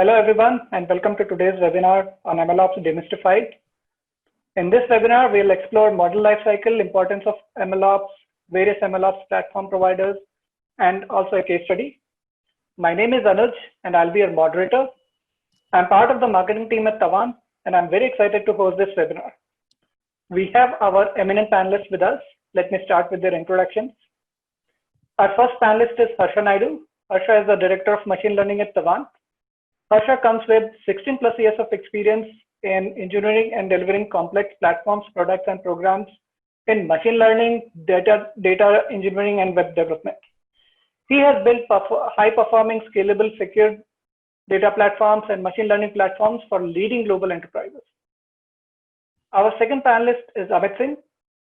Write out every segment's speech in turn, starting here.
Hello everyone and welcome to today's webinar on MLOps Demystified. In this webinar, we'll explore model lifecycle, importance of MLOps, various MLOps platform providers, and also a case study. My name is Anuj and I'll be your moderator. I'm part of the marketing team at Tavant and I'm very excited to host this webinar. We have our eminent panelists with us. Let me start with their introductions. Our first panelist is Harsha Naidu. Harsha is the Director of Machine Learning at Tavant. Harsha comes with 16 plus years of experience in engineering and delivering complex platforms, products, and programs in machine learning, data engineering, and web development. He has built high-performing, scalable, secure data platforms and machine learning platforms for leading global enterprises. Our second panelist is Amit Singh.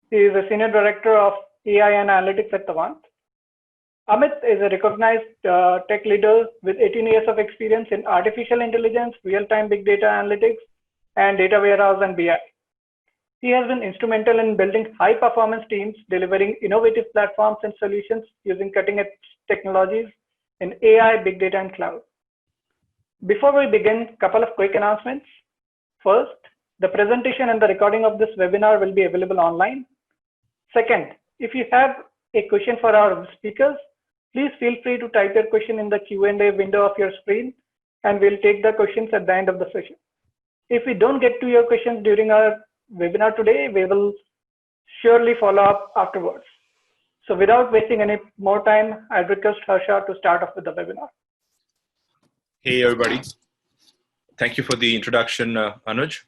He is a Senior Director of AI and Analytics at Tavant. Amit is a recognized tech leader with 18 years of experience in artificial intelligence, real-time big data analytics, and data warehouse and BI. He has been instrumental in building high-performance teams, delivering innovative platforms and solutions using cutting-edge technologies in AI, big data, and cloud. Before we begin, a couple of quick announcements. First, the presentation and the recording of this webinar will be available online. Second, if you have a question for our speakers, please feel free to type your question in the Q&A window of your screen, and we'll take the questions at the end of the session. If we don't get to your questions during our webinar today, we will surely follow up afterwards. So without wasting any more time, I request Harsha to start off with the webinar. Hey, everybody. Thank you for the introduction, Anuj.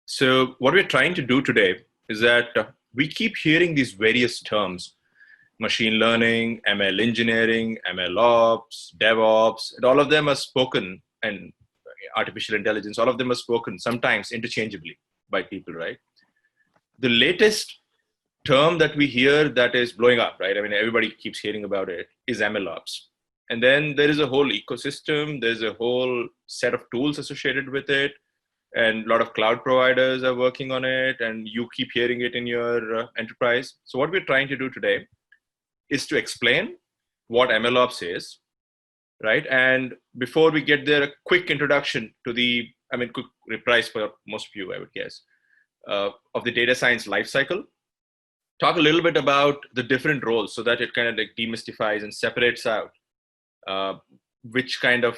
So what we're trying to do today is that we keep hearing these various terms: machine learning, ML engineering, MLOps, DevOps, and all of them are spoken, and artificial intelligence, all of them are spoken sometimes interchangeably by people, right? The latest term that we hear that is blowing up, right? I mean, everybody keeps hearing about it, is MLOps. And then there is a whole ecosystem, there's a whole set of tools associated with it, and a lot of cloud providers are working on it, and you keep hearing it in your enterprise. So what we're trying to do today is to explain what MLOps is, right? And before we get there, a quick introduction to quick reprise for most of you, I would guess, of the data science lifecycle. Talk a little bit about the different roles so that it kind of like demystifies and separates out which kind of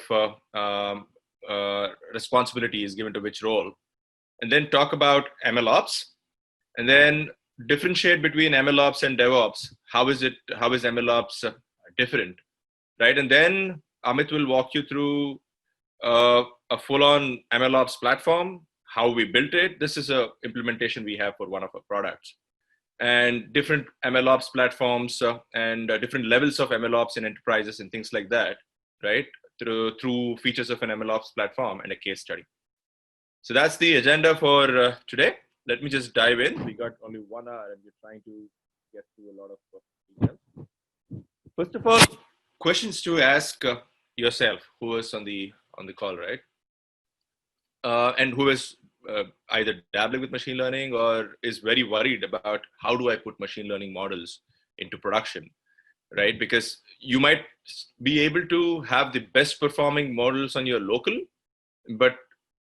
responsibility is given to which role. And then talk about MLOps, and then differentiate between MLOps and DevOps. How is MLOps different, right? And then Amit will walk you through a full-on MLOps platform, how we built it. This is a implementation we have for one of our products, and different MLOps platforms and different levels of MLOps in enterprises and things like that, right? Through features of an MLOps platform and a case study. So that's the agenda for today. Let me just dive in. We got only 1 hour and we're trying to get through a lot of details. First of all, questions to ask yourself, who is on the call, right? And who is either dabbling with machine learning or is very worried about how do I put machine learning models into production, right? Because you might be able to have the best performing models on your local, but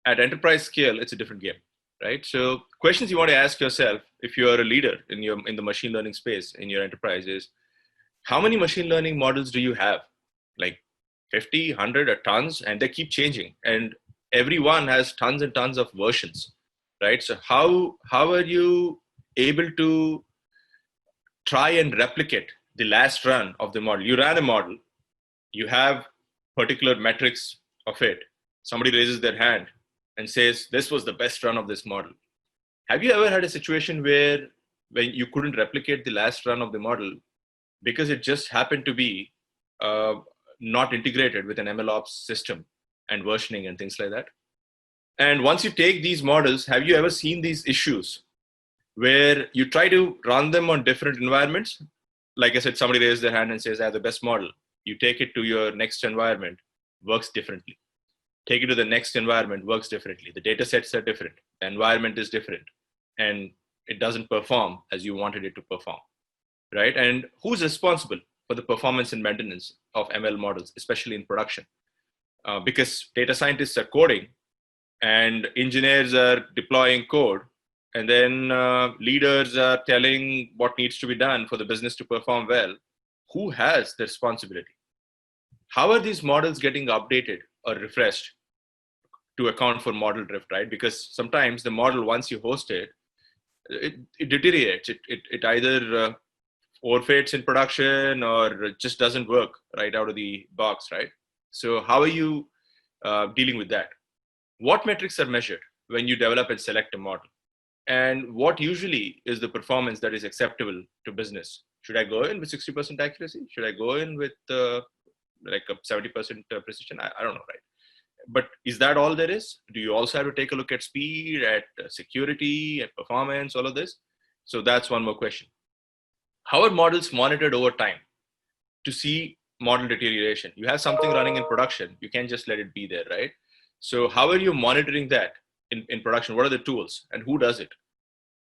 at enterprise scale, it's a different game. Right. So questions you want to ask yourself if you are a leader in the machine learning space in your enterprise is, how many machine learning models do you have? Like 50, 100, or tons, and they keep changing. And every one has tons and tons of versions. Right. So how are you able to try and replicate the last run of the model? You ran a model, you have particular metrics of it. Somebody raises their hand and says, this was the best run of this model. Have you ever had a situation when you couldn't replicate the last run of the model because it just happened to be not integrated with an MLOps system and versioning and things like that? And once you take these models, have you ever seen these issues where you try to run them on different environments? Like I said, somebody raised their hand and says, I have the best model. You take it to your next environment, works differently. Take it to the next environment, works differently. The data sets are different. The environment is different. And it doesn't perform as you wanted it to perform, right? And who's responsible for the performance and maintenance of ML models, especially in production? because data scientists are coding and engineers are deploying code, and then leaders are telling what needs to be done for the business to perform well. Who has the responsibility? How are these models getting updated or refreshed to account for model drift, right? Because sometimes the model, once you host it, it deteriorates. It either overfits in production or just doesn't work right out of the box, right? So how are you dealing with that? What metrics are measured when you develop and select a model? And what usually is the performance that is acceptable to business? Should I go in with 60% accuracy? Should I go in with like a 70% precision? I don't know, right? But is that all there is? Do you also have to take a look at speed, at security, at performance, all of this? So that's one more question. How are models monitored over time to see model deterioration? You have something running in production, you can't just let it be there, right? So how are you monitoring that in production? What are the tools and who does it?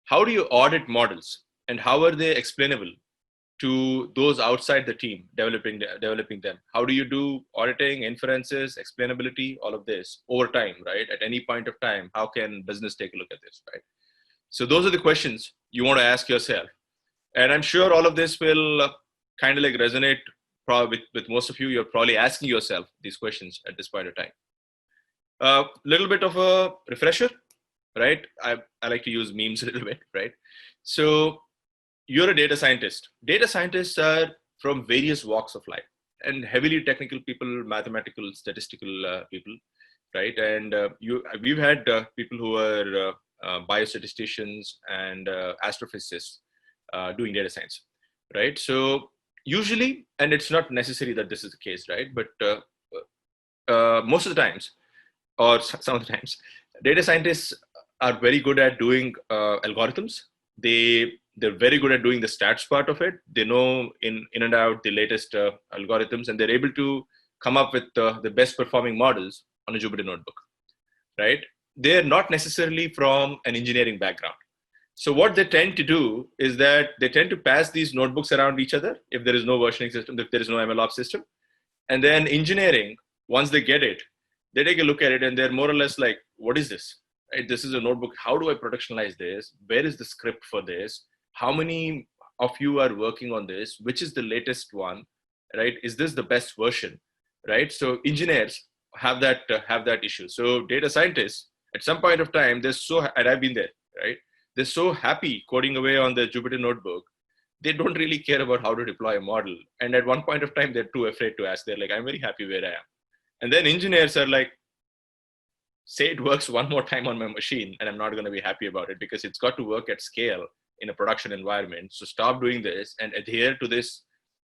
How do you audit models and how are they explainable to those outside the team developing them? How do you do auditing, inferences, explainability, all of this over time, right? At any point of time, how can business take a look at this, right? So those are the questions you want to ask yourself. And I'm sure all of this will kind of like resonate probably with most of you. You're probably asking yourself these questions at this point of time. A little bit of a refresher, right? I like to use memes a little bit, right? So you're a data scientist. Data scientists are from various walks of life and heavily technical people, mathematical, statistical people, right? And we've had people who are biostatisticians and astrophysicists doing data science, right? So usually, and it's not necessary that this is the case, right? But most of the times, or some of the times, data scientists are very good at doing algorithms. They're very good at doing the stats part of it. They know in and out the latest algorithms, and they're able to come up with the best performing models on a Jupyter notebook, right? They're not necessarily from an engineering background. So what they tend to do is that they tend to pass these notebooks around each other if there is no versioning system, if there is no MLOps system. And then engineering, once they get it, they take a look at it and they're more or less like, what is this? Right? This is a notebook. How do I productionalize this? Where is the script for this? How many of you are working on this? Which is the latest one, right? Is this the best version, right? So engineers have that issue. So data scientists, at some point of time, and I've been there, right? They're so happy coding away on the Jupyter notebook. They don't really care about how to deploy a model. And at one point of time, they're too afraid to ask. They're like, I'm very happy where I am. And then engineers are like, say it works one more time on my machine and I'm not going to be happy about it because it's got to work at scale in a production environment. So stop doing this and adhere to this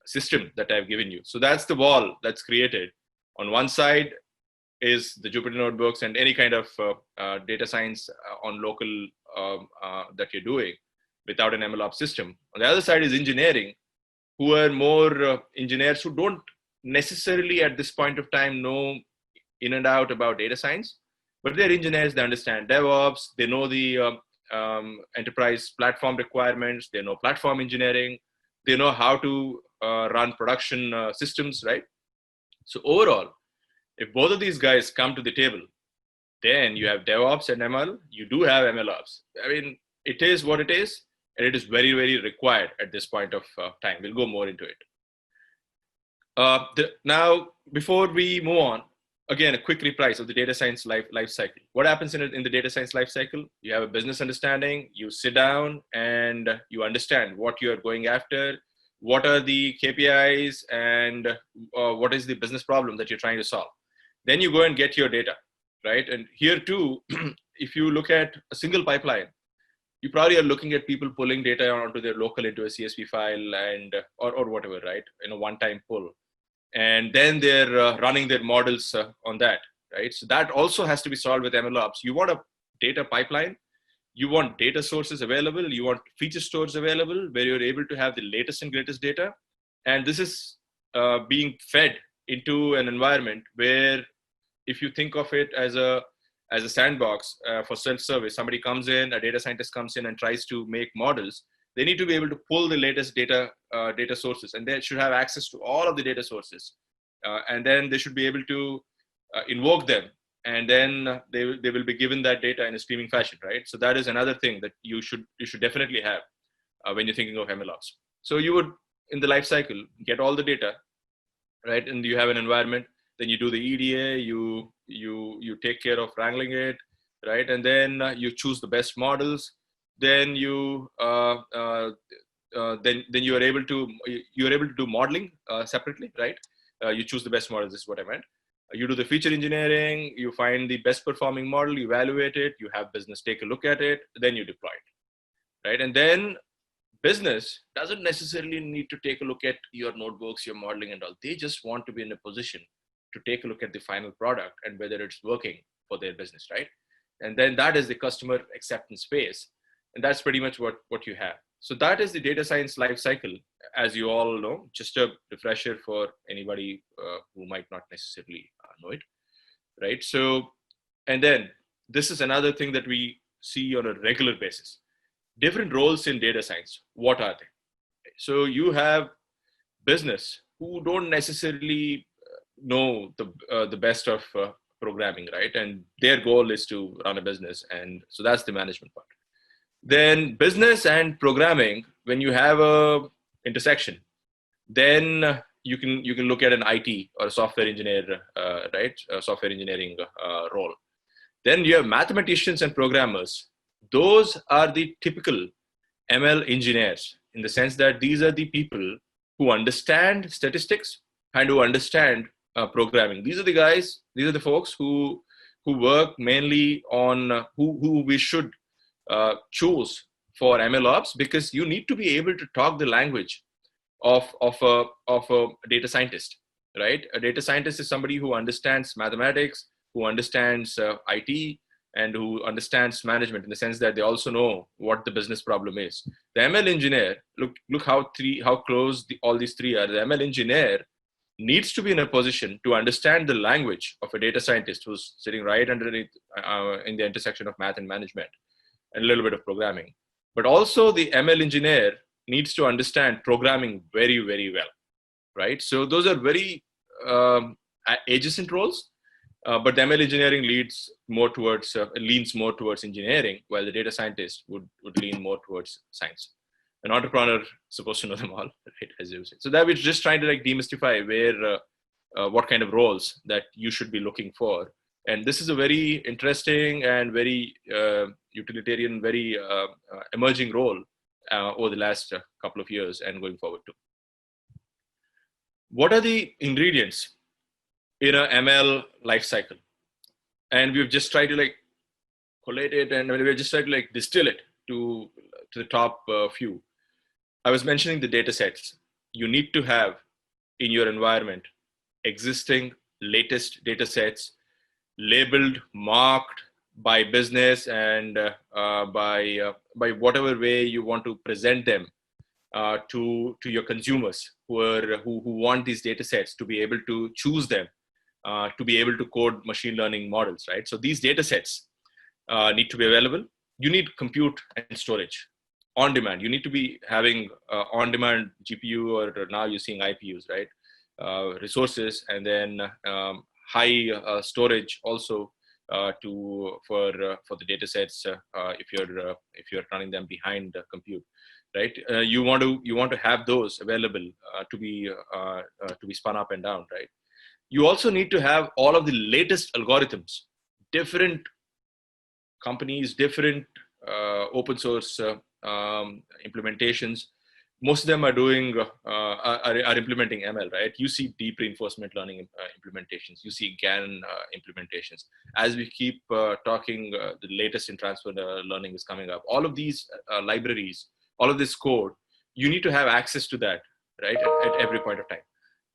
system that I've given you. So that's the wall that's created. On one side is the Jupyter notebooks and any kind of data science on local that you're doing without an MLOps system. On the other side is engineering, who are more engineers who don't necessarily at this point of time know in and out about data science, but they're engineers. They understand DevOps. They know the enterprise platform requirements. They know platform engineering. They know how to run production systems, right? So overall, if both of these guys come to the table, then you have DevOps and ML. You do have MLOps. I mean, it is what it is, and it is very, very required at this point of time. We'll go more into it. Now, before we move on, again, a quick reprise of the data science life cycle. What happens in the data science life cycle? You have a business understanding, you sit down and you understand what you're going after, what are the KPIs, and what is the business problem that you're trying to solve. Then you go and get your data, right? And here too, if you look at a single pipeline, you probably are looking at people pulling data onto their local into a CSV file and or whatever, right? In a one-time pull. And then they're running their models on that, right? So that also has to be solved with MLOps. You want a data pipeline, you want data sources available, you want feature stores available where you're able to have the latest and greatest data. And this is being fed into an environment where, if you think of it as a sandbox for self-service, somebody comes in, a data scientist comes in and tries to make models, they need to be able to pull the latest data sources, and they should have access to all of the data sources. And then they should be able to invoke them, and then they will be given that data in a streaming fashion, right? So that is another thing that you should definitely have when you're thinking of MLOps. So you would, in the life cycle, get all the data, right? And you have an environment, then you do the EDA, you take care of wrangling it, right? And then you choose the best models. Then you then you are able to do modeling separately, right? You choose the best models. This is what I meant. You do the feature engineering. You find the best performing model. You evaluate it. You have business take a look at it. Then you deploy it, right? And then business doesn't necessarily need to take a look at your notebooks, your modeling and all. They just want to be in a position to take a look at the final product and whether it's working for their business, right? And then that is the customer acceptance phase. And that's pretty much what you have. So that is the data science life cycle, as you all know. Just a refresher for anybody who might not necessarily know it, right? So, and then this is another thing that we see on a regular basis. Different roles in data science. What are they? So you have business who don't necessarily know the best of programming, right? And their goal is to run a business, and so that's the management part. Then business and programming, when you have a intersection, then you can look at an IT or a software engineer, right? A software engineering role. Then you have mathematicians and programmers. Those are the typical ML engineers, in the sense that these are the people who understand statistics and who understand programming. These are the guys, these are the folks who work mainly on who we should choose for MLOps, because you need to be able to talk the language of a data scientist, right? A data scientist is somebody who understands mathematics, who understands IT, and who understands management, in the sense that they also know what the business problem is. The ML engineer, look how close all these three are. The ML engineer needs to be in a position to understand the language of a data scientist who's sitting right underneath in the intersection of math and management, and a little bit of programming. But also the ML engineer needs to understand programming very, very well, right? So those are very adjacent roles. But the ML engineering leans more towards engineering, while the data scientist would lean more towards science. An entrepreneur is supposed to know them all, right? As you say. So that we're just trying to demystify where, what kind of roles that you should be looking for. And this is a very interesting and very utilitarian, very emerging role over the last couple of years and going forward too. What are the ingredients in a ML lifecycle? And we've just tried to collate it, and we've just tried to distill it to the top few. I was mentioning the data sets. You need to have in your environment existing latest data sets, labeled, marked by business, and by whatever way you want to present them to your consumers who want these data sets to be able to choose them, to be able to code machine learning models, right? So these data sets need to be available. You need compute and storage on demand. You need to be having on-demand GPU, or now you're seeing IPUs, right? Resources, and then high storage also for the data sets if you're running them behind compute, right? You want to have those available to be spun up and down, right? You also need to have all of the latest algorithms, different companies, different open source implementations. Most of them are doing are implementing ML, right? You see deep reinforcement learning implementations. You see GAN implementations. As we keep talking, the latest in transfer learning is coming up. All of these libraries, all of this code, you need to have access to that, right? At every point of time.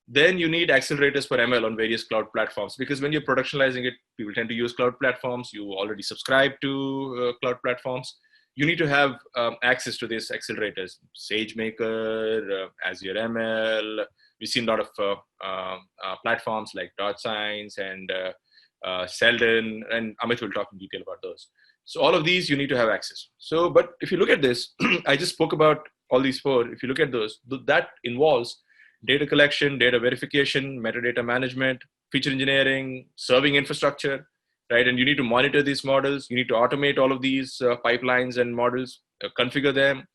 Then you need accelerators for ML on various cloud platforms, because when you're productionalizing it, people tend to use cloud platforms. You already subscribe to cloud platforms. You need to have access to these accelerators, SageMaker, Azure ML. We've seen a lot of platforms like DotScience and Selden, and Amit will talk in detail about those. So all of these, you need to have access. So, but if you look at this, I just spoke about all these four. If you look at those, that involves data collection, data verification, metadata management, feature engineering, serving infrastructure, right? And you need to monitor these models. You need to automate all of these pipelines and models, configure them.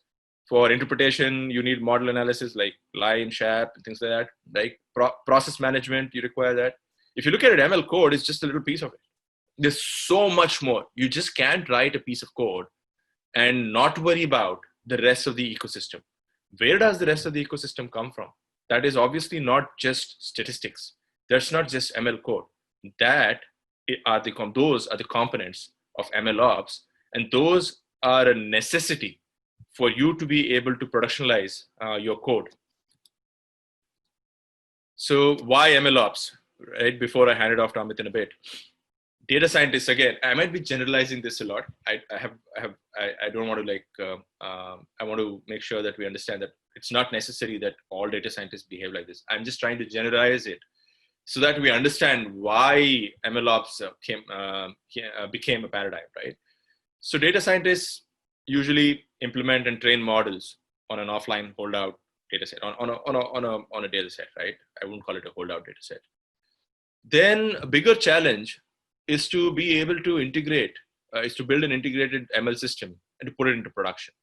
For interpretation, you need model analysis like line, SHAP, and things like that. Like process management, you require that. If you look at it, ML code is just a little piece of it. There's so much more. You just can't write a piece of code and not worry about the rest of the ecosystem. Where does the rest of the ecosystem come from? That is obviously not just statistics. That's not just ML code. Those are the components of MLOps, and those are a necessity for you to be able to productionalize your code. So why MLOps, right? Before I hand it off to Amit in a bit. Data scientists, again, I might be generalizing this a lot. I don't want to I want to make sure that we understand that it's not necessary that all data scientists behave like this. I'm just trying to generalize it so that we understand why MLOps became a paradigm, right? So data scientists usually implement and train models on an offline holdout data set, on a data set, right? I wouldn't call it a holdout data set. Then a bigger challenge is to be able to integrate, is to build an integrated ML system and to put it into production.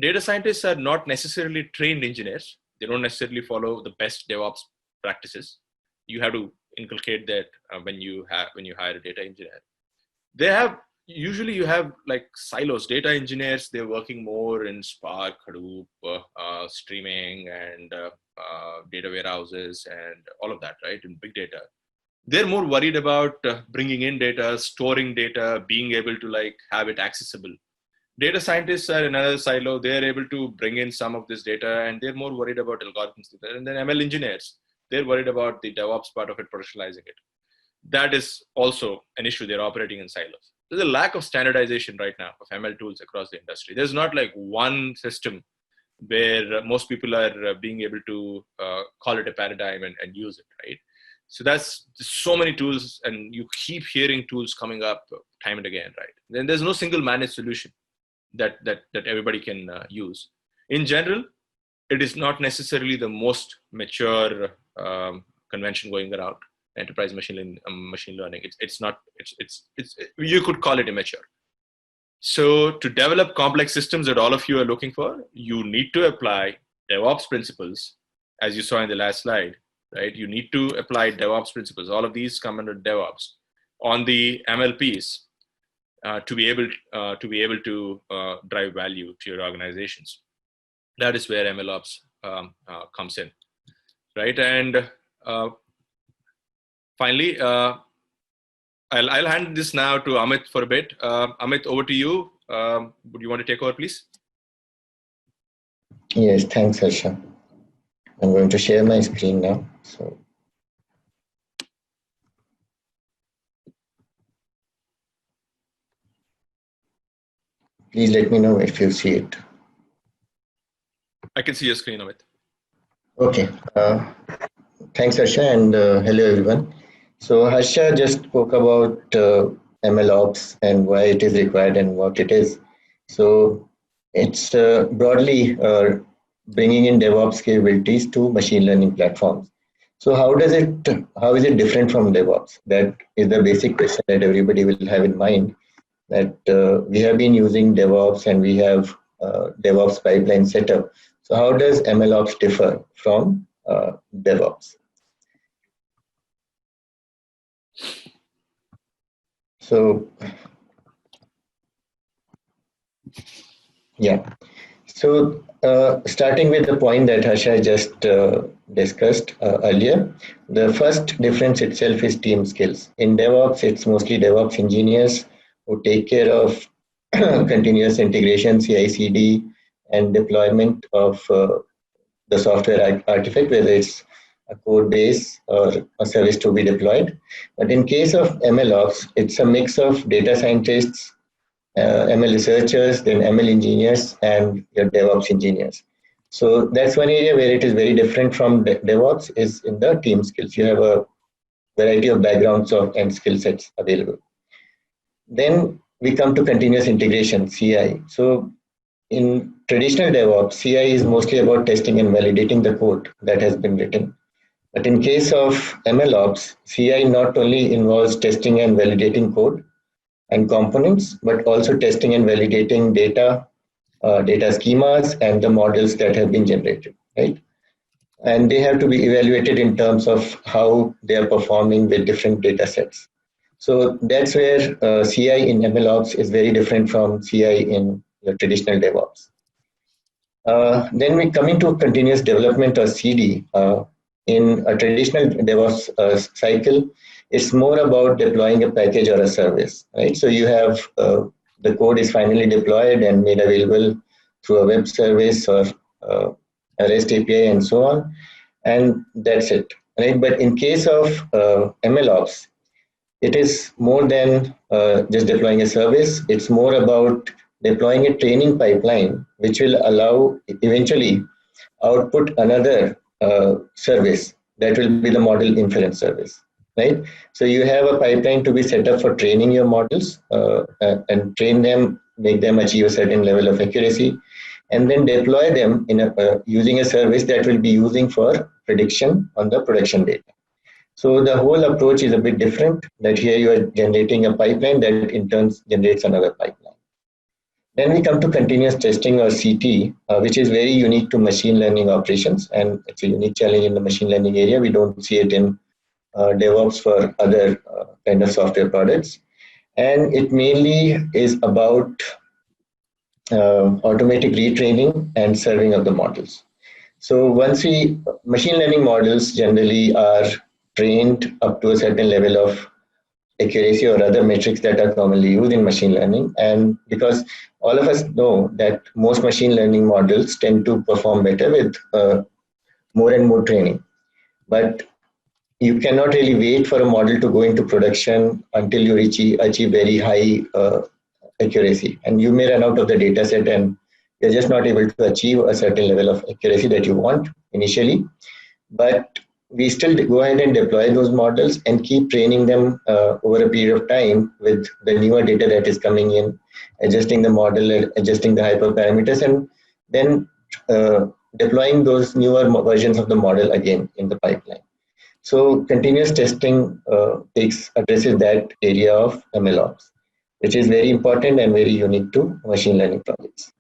Data scientists are not necessarily trained engineers. They don't necessarily follow the best DevOps practices. You have to inculcate that when you hire a data engineer. Usually you have like silos. Data engineers, they're working more in Spark, Hadoop, streaming, and data warehouses and all of that, right? In big data. They're more worried about bringing in data, storing data, being able to have it accessible. Data scientists are another silo. They're able to bring in some of this data, and they're more worried about algorithms. And then ML engineers, they're worried about the DevOps part of it, productionalizing it. That is also an issue. They're operating in silos. There's a lack of standardization right now of ML tools across the industry. There's not like one system where most people are being able to call it a paradigm and use it, right? So there's so many tools, and you keep hearing tools coming up time and again, right? Then there's no single managed solution that everybody can use. In general, it is not necessarily the most mature convention going around. Enterprise machine learning. It's you could call it immature. So to develop complex systems that all of you are looking for, you need to apply DevOps principles, as you saw in the last slide, right? You need to apply DevOps principles. All of these come under DevOps on the MLPs to be able to drive value to your organizations. That is where MLOps comes in, right? And finally, I'll hand this now to Amit for a bit. Amit, over to you. Would you want to take over, please? Yes, thanks, Harsha. I'm going to share my screen now. So, please let me know if you see it. I can see your screen, Amit. Okay. Thanks, Harsha, and hello, everyone. So Harsha just spoke about MLOps and why it is required and what it is. So it's broadly bringing in DevOps capabilities to machine learning platforms. So how is it different from DevOps? That is the basic question that everybody will have in mind, that we have been using DevOps and we have DevOps pipeline setup. So how does MLOps differ from DevOps? So, yeah. So, starting with the point that Harsha just discussed earlier, the first difference itself is team skills. In DevOps, it's mostly DevOps engineers who take care of continuous integration, CI/CD, and deployment of the software artifact, whether it's a code base or a service to be deployed. But in case of MLOps, it's a mix of data scientists, ML researchers, then ML engineers, and your DevOps engineers. So that's one area where it is very different from DevOps is in the team skills. You have a variety of backgrounds and skill sets available. Then we come to continuous integration, CI. So in traditional DevOps, CI is mostly about testing and validating the code that has been written. But in case of MLOps, CI not only involves testing and validating code and components, but also testing and validating data, data schemas, and the models that have been generated, right? And they have to be evaluated in terms of how they are performing with different data sets. So that's where CI in MLOps is very different from CI in the traditional DevOps. Then we come into continuous development or CD. In a traditional DevOps cycle, it's more about deploying a package or a service, right? So you have the code is finally deployed and made available through a web service or a REST API and so on, and that's it, right? But in case of MLOps, it is more than just deploying a service. It's more about deploying a training pipeline, which will allow eventually output another service that will be the model inference service, right? So you have a pipeline to be set up for training your models and train them, make them achieve a certain level of accuracy, and then deploy them in using a service that will be using for prediction on the production data. So the whole approach is a bit different, that here you are generating a pipeline that in turn generates another pipeline. Then we come to continuous testing or CT, which is very unique to machine learning operations, and it's a unique challenge in the machine learning area. We don't see it in DevOps for other kind of software products. And it mainly is about automatic retraining and serving of the models. So machine learning models generally are trained up to a certain level of accuracy or other metrics that are commonly used in machine learning. And because all of us know that most machine learning models tend to perform better with more and more training. But you cannot really wait for a model to go into production until you achieve very high accuracy. And you may run out of the data set and you're just not able to achieve a certain level of accuracy that you want initially. But we still go ahead and deploy those models and keep training them over a period of time with the newer data that is coming in, adjusting the model, adjusting the hyperparameters, and then deploying those newer versions of the model again in the pipeline. So continuous testing addresses that area of MLOps, which is very important and very unique to machine learning projects.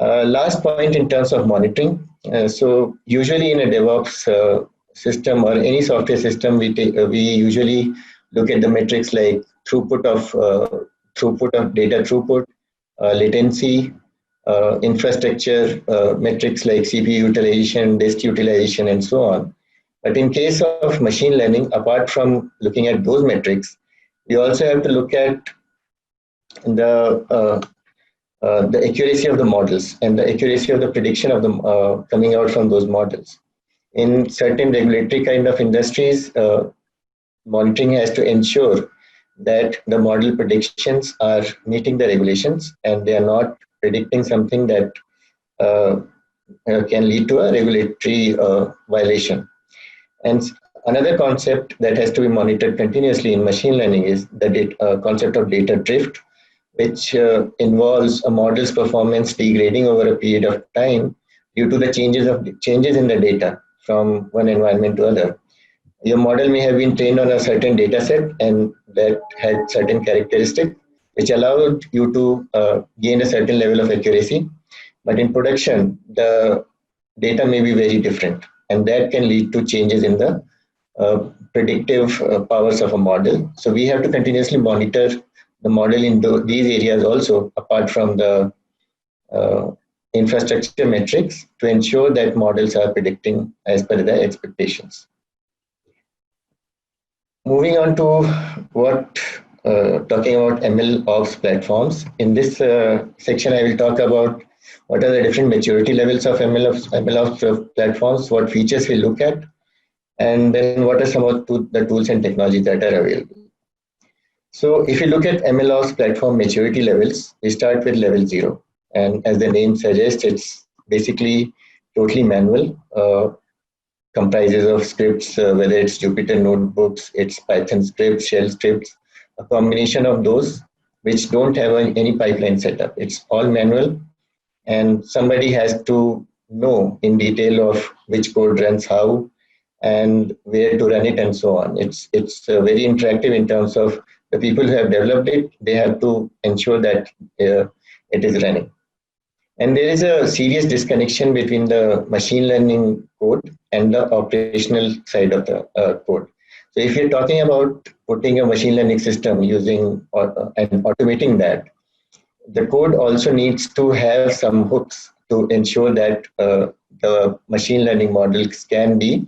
Last point in terms of monitoring. So usually in a DevOps system or any software system, we usually look at the metrics like throughput of data throughput, latency, infrastructure metrics like CPU utilization, disk utilization, and so on. But in case of machine learning, apart from looking at those metrics, we also have to look at the accuracy of the models and the accuracy of the prediction of the coming out from those models. In certain regulatory kind of industries, monitoring has to ensure that the model predictions are meeting the regulations and they are not predicting something that can lead to a regulatory violation. And another concept that has to be monitored continuously in machine learning is the concept of data drift, which involves a model's performance degrading over a period of time due to the changes in the data from one environment to other. Your model may have been trained on a certain data set and that had certain characteristics which allowed you to gain a certain level of accuracy. But in production, the data may be very different, and that can lead to changes in the predictive powers of a model. So we have to continuously monitor the model in these areas also, apart from the infrastructure metrics, to ensure that models are predicting as per the expectations. Moving on to talking about MLOps platforms. In this section, I will talk about what are the different maturity levels of MLOps platforms, what features we look at, and then what are some of the tools and technologies that are available. So if you look at MLOps platform maturity levels, we start with level 0. And as the name suggests, it's basically totally manual, comprises of scripts, whether it's Jupyter notebooks, it's Python scripts, shell scripts, a combination of those which don't have any pipeline setup. It's all manual, and somebody has to know in detail of which code runs how and where to run it and so on. It's very interactive in terms of the people who have developed it. They have to ensure that it is running. And there is a serious disconnection between the machine learning code and the operational side of the code. So if you're talking about putting a machine learning system using and automating that, the code also needs to have some hooks to ensure that the machine learning models can be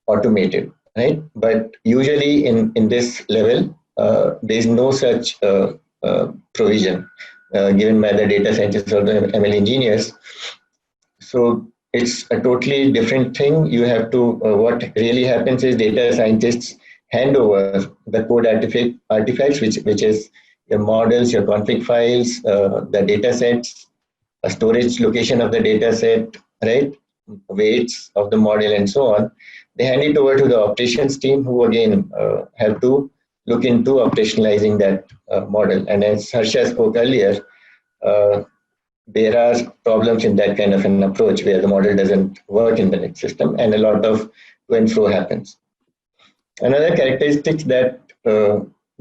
automated, right? But usually in this level, there is no such provision given by the data scientists or the ML engineers. So it's a totally different thing. You have to, what really happens is data scientists hand over the code artifacts, which is your models, your config files, the data sets, a storage location of the data set, right? Weights of the model and so on. They hand it over to the operations team, who again have to look into operationalizing that model. And as Harsha spoke earlier, there are problems in that kind of an approach where the model doesn't work in the next system and a lot of to and fro happens. Another characteristic that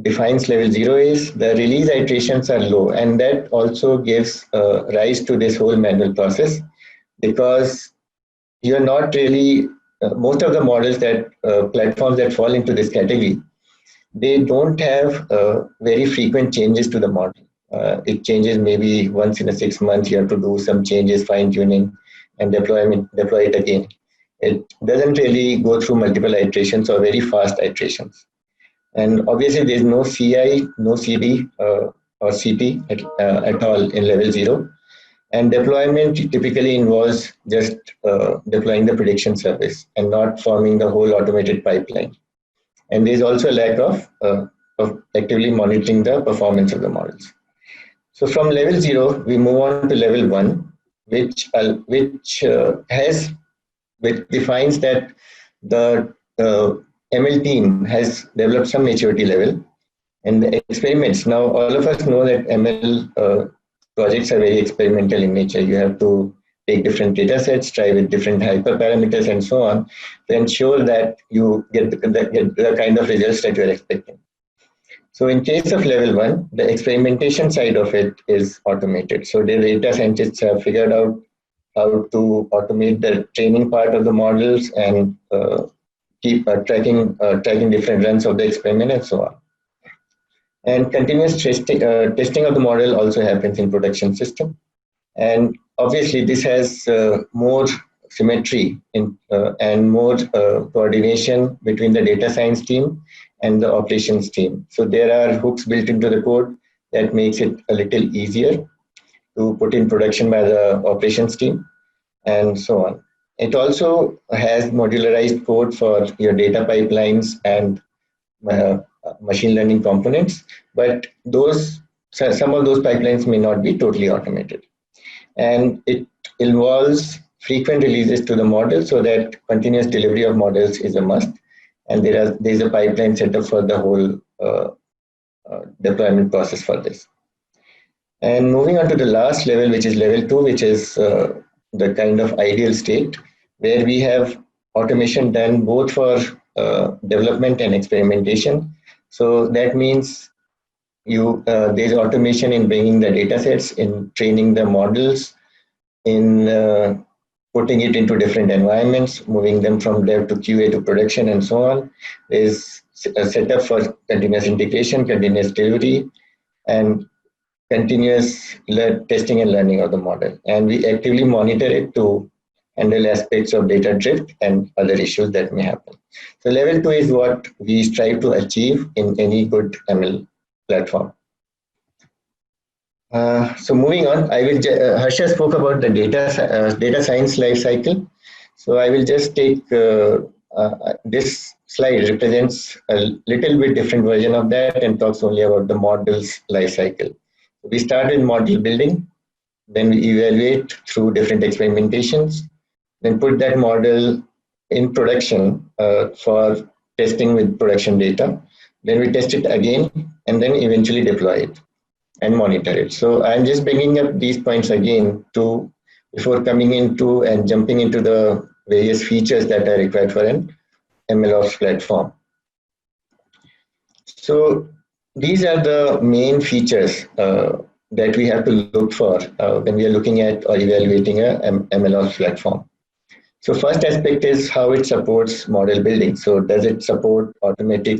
defines level 0 is the release iterations are low, and that also gives rise to this whole manual process, because you're not really, most of the models that platforms that fall into this category, they don't have very frequent changes to the model. It changes maybe once in a 6 months. You have to do some changes, fine tuning, and deploy it again. It doesn't really go through multiple iterations or very fast iterations. And obviously, there's no CI, no CD or CP at all in level 0. And deployment typically involves just deploying the prediction service and not forming the whole automated pipeline. And there's also a lack of actively monitoring the performance of the models. So from level 0, we move on to level 1, which defines that the ML team has developed some maturity level, and the experiments. Now, all of us know that ML projects are very experimental in nature. You have to take different data sets, try with different hyperparameters and so on to ensure that you get the kind of results that you're expecting. So in case of level 1, the experimentation side of it is automated. So the data scientists have figured out how to automate the training part of the models and keep tracking different runs of the experiment and so on. And continuous testing of the model also happens in production system. And obviously, this has more symmetry and more coordination between the data science team and the operations team. So there are hooks built into the code that makes it a little easier to put in production by the operations team and so on. It also has modularized code for your data pipelines and machine learning components, but some of those pipelines may not be totally automated. And it involves frequent releases to the model so that continuous delivery of models is a must. And there's a pipeline set up for the whole deployment process for this. And moving on to the last level, which is level 2, which is the kind of ideal state where we have automation done both for development and experimentation. So that means there's automation in bringing the data sets, in training the models, in putting it into different environments, moving them from dev to QA to production and so on. There's a setup for continuous integration, continuous delivery, and continuous testing and learning of the model. And we actively monitor it to handle aspects of data drift and other issues that may happen. So level 2 is what we strive to achieve in any good ML platform. So moving on, Harsha spoke about the data science life cycle. So I will just take this slide represents a little bit different version of that and talks only about the model's life cycle. We start with model building, then we evaluate through different experimentations, then put that model in production for testing with production data. Then we test it again and then eventually deploy it and monitor it. So I'm just bringing up these points again before coming into and jumping into the various features that are required for an MLOps platform. So these are the main features that we have to look for when we are looking at or evaluating a MLOps platform. So first aspect is how it supports model building. So does it support automatic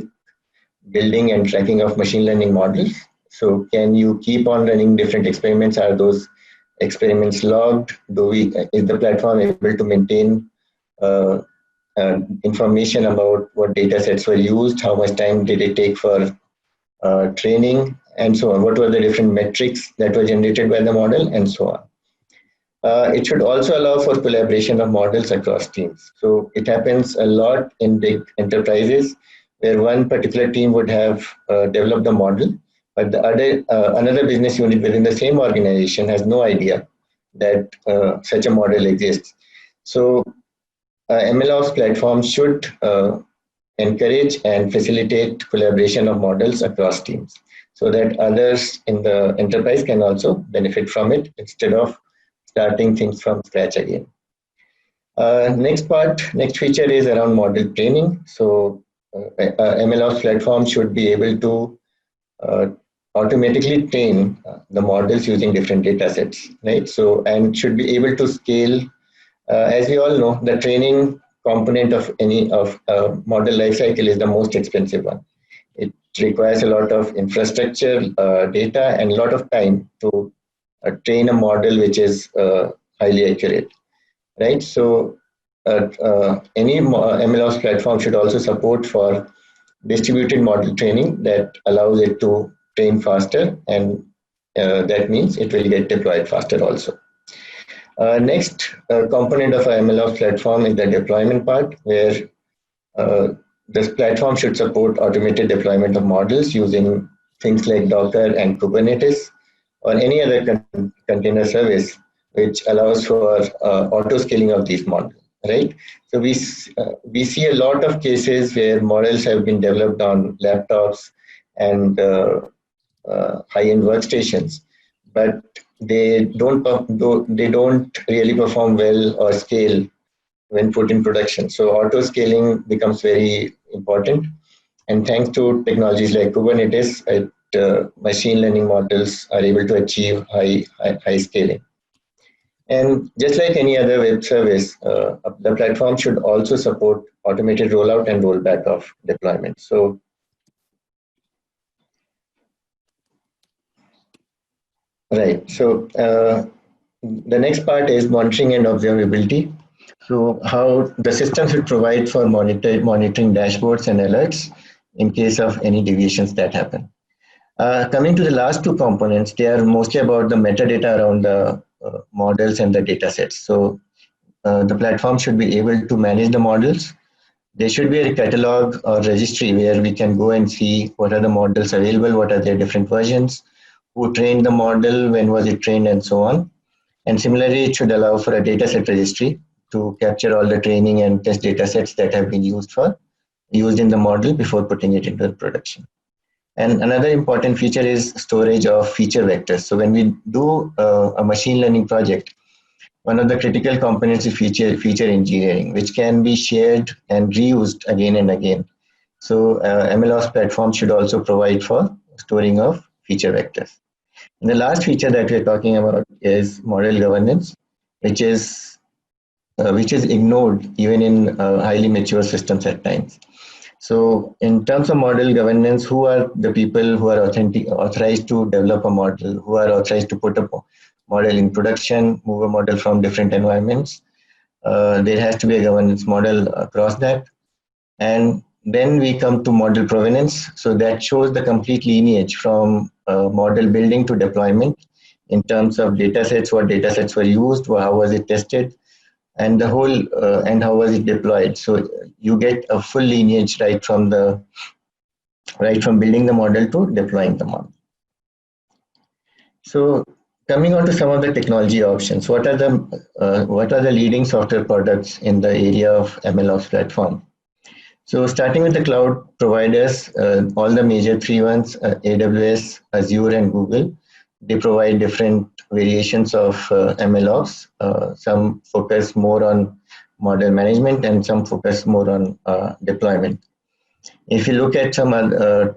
building and tracking of machine learning models? So can you keep on running different experiments? Are those experiments logged? Is the platform able to maintain information about what data sets were used? How much time did it take for training, and so on? What were the different metrics that were generated by the model, and so on? It should also allow for collaboration of models across teams. So it happens a lot in big enterprises where one particular team would have developed the model, but the another business unit within the same organization has no idea that such a model exists. So MLOps platforms should encourage and facilitate collaboration of models across teams so that others in the enterprise can also benefit from it instead of starting things from scratch again. Next feature is around model training. So MLOps platform should be able to automatically train the models using different data sets, right? So, and should be able to scale. As we all know, the training component of any model lifecycle is the most expensive one. It requires a lot of infrastructure, data, and a lot of time to train a model which is highly accurate, right? So any MLOps platform should also support for distributed model training that allows it to train faster, and that means it will get deployed faster also. Next component of our MLOps platform is the deployment part, where this platform should support automated deployment of models using things like Docker and Kubernetes or any other container service which allows for auto scaling of these models, right? So we see a lot of cases where models have been developed on laptops and high-end workstations, but they don't really perform well or scale when put in production. So auto scaling becomes very important, and thanks to technologies like Kubernetes, machine learning models are able to achieve high scaling. And just like any other web service, the platform should also support automated rollout and rollback of deployment. So right. So the next part is monitoring and observability. So how the system should provide for monitoring dashboards and alerts in case of any deviations that happen. Coming to the last two components, they are mostly about the metadata around the models and the data sets. So the platform should be able to manage the models. There should be a catalog or registry where we can go and see what are the models available, what are their different versions, who trained the model, when was it trained, and so on. And similarly, it should allow for a dataset registry to capture all the training and test data sets that have been used in the model before putting it into production. And another important feature is storage of feature vectors. So when we do a machine learning project, one of the critical components is feature engineering, which can be shared and reused again and again. So MLOps platform should also provide for storing of feature vectors. And the last feature that we're talking about is model governance, which is ignored even in highly mature systems at times. So in terms of model governance, who are the people who are authorized to develop a model, who are authorized to put a model in production, move a model from different environments? There has to be a governance model across that. And then we come to model provenance. So that shows the complete lineage from model building to deployment in terms of data sets, what data sets were used, how was it tested, and the whole and how was it deployed. So you get a full lineage right from building the model to deploying the model. So coming on to some of the technology options, what are the leading software products in the area of MLOps platform? So starting with the cloud providers, all the major three ones, AWS, Azure, and Google, they provide different variations of MLOps. Some focus more on model management, and some focus more on deployment. If you look at some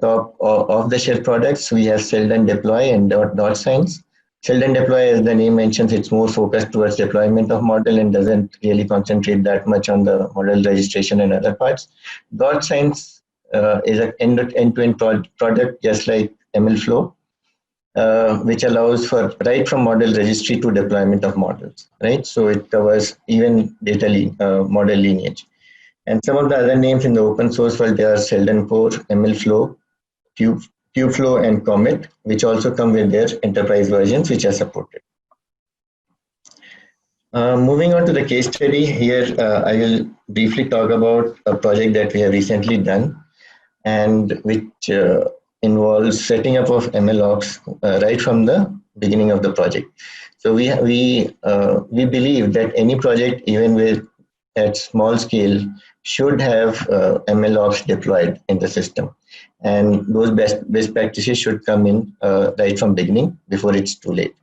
top off-the-shelf products, we have Sheldon Deploy and Dot Science. Sheldon Deploy, as the name mentions, it's more focused towards deployment of model and doesn't really concentrate that much on the model registration and other parts. Dot Science is an end-to-end product, just like MLflow, which allows for right from model registry to deployment of models, right? So it covers even data model lineage. And some of the other names in the open source world, there are Sheldon Core, MLflow, Kubeflow, and Comet, which also come with their enterprise versions, which are supported. Moving on to the case study, here I will briefly talk about a project that we have recently done, and which involves setting up of MLOps right from the beginning of the project. So we believe that any project, even with at small scale, should have MLOps deployed in the system, and those best practices should come in right from beginning before it's too late.